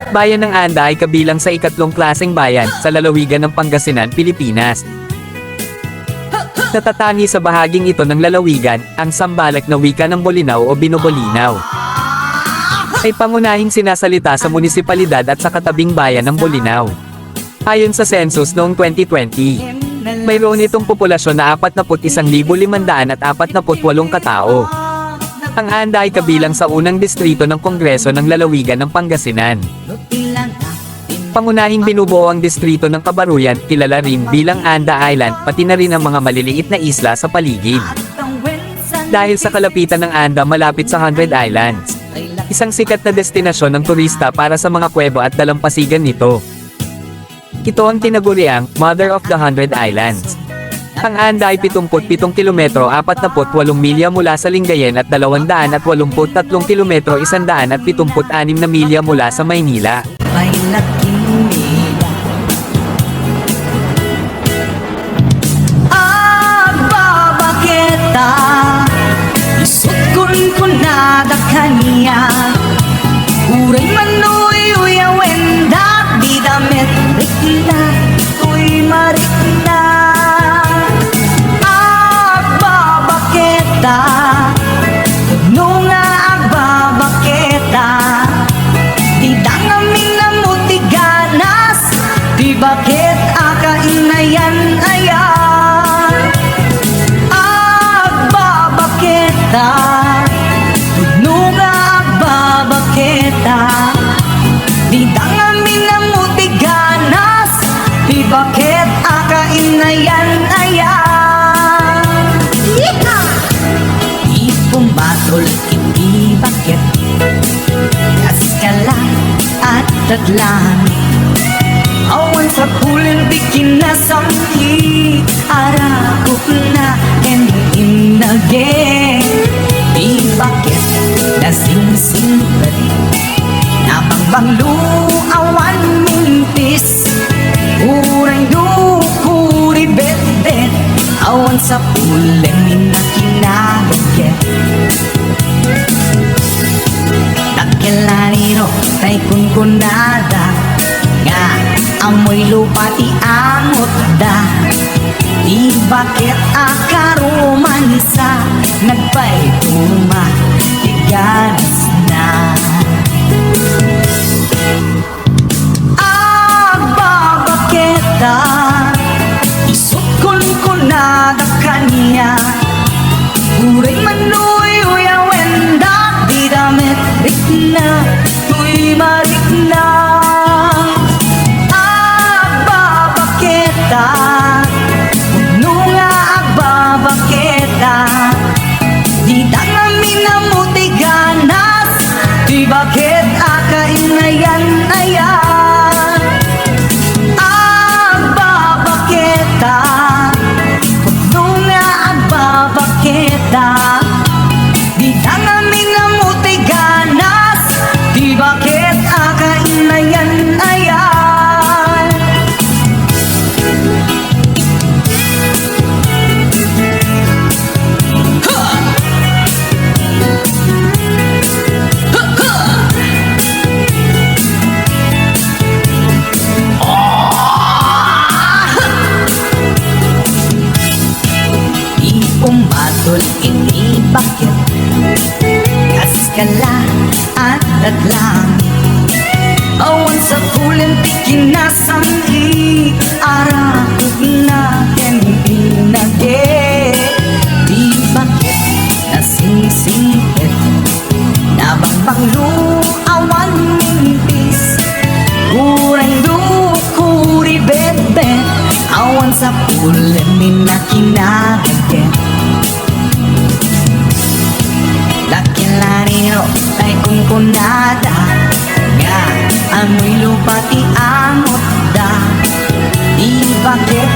Bayan ng Anda ay kabilang sa ikatlong klaseng bayan sa lalawigan ng Pangasinan, Pilipinas. Natatangi sa bahaging ito ng lalawigan, ang sambalak na wika ng Bolinao o Binobolinaw. Ay pangunahing sinasalita sa munisipalidad at sa katabing bayan ng Bolinao. Ayon sa census noong 2020, mayroon itong populasyon na 41,548 katao. Ang Anda ay kabilang sa unang distrito ng Kongreso ng lalawigan ng Pangasinan. Pangunahing binubuo ang distrito ng Kabaruyan, kilala rin bilang Anda Island, pati na rin ang mga maliliit na isla sa paligid. Dahil sa kalapitan ng Anda malapit sa 100 Islands, isang sikat na destinasyon ng turista para sa mga kuweba at dalampasigan nito. Ito ang tinaguriang Mother of the 100 Islands. Ang Anda ay 77 kilometro 48 milya mula sa Lingayen at 283 kilometro 176 na milya mula sa Maynila. Babaketa isukun ko na da kanya uray manoy uya wenda di damit rikla tuy marikla babaketa nunga babaketa di dangamin na mutiganas di bakit akainayan ayan babaketa nunga babaketa di dangamin na mutiganas di bakit akainayan ayan di pumatol hindi bakit kaskala at tatlami awan sa pulen bikin na samhi arakot na inage di bakit na sing-singpet na bangbanglu awan mintis urang dukuri bet-bet awan sa pulen minakinagagit Dakilariro tay kunkunada nga amoy lupati amot da di bakit akarumanisa nagpay tuma tiganas na babaketa isukon ko na da kanya uray manoy uya wenda di damit rikna tuy marikna babaketa nunga babaketa di dangamin na mutiganas di bakit akainayan ayan babaketa nunga babaketa di dangamin na mutiganas di bakit akainayan ayan di pumatol ini bakit kaskala at tatlang awan sa pulen pikin na samhi arakot na inage di bakit na sing-singpet na bangbanglu awan mintis urang dukuri bet-bet awan sa pulen minakinagagit Dakilariro tay kunkunada nga amoy lupati amot da di bakit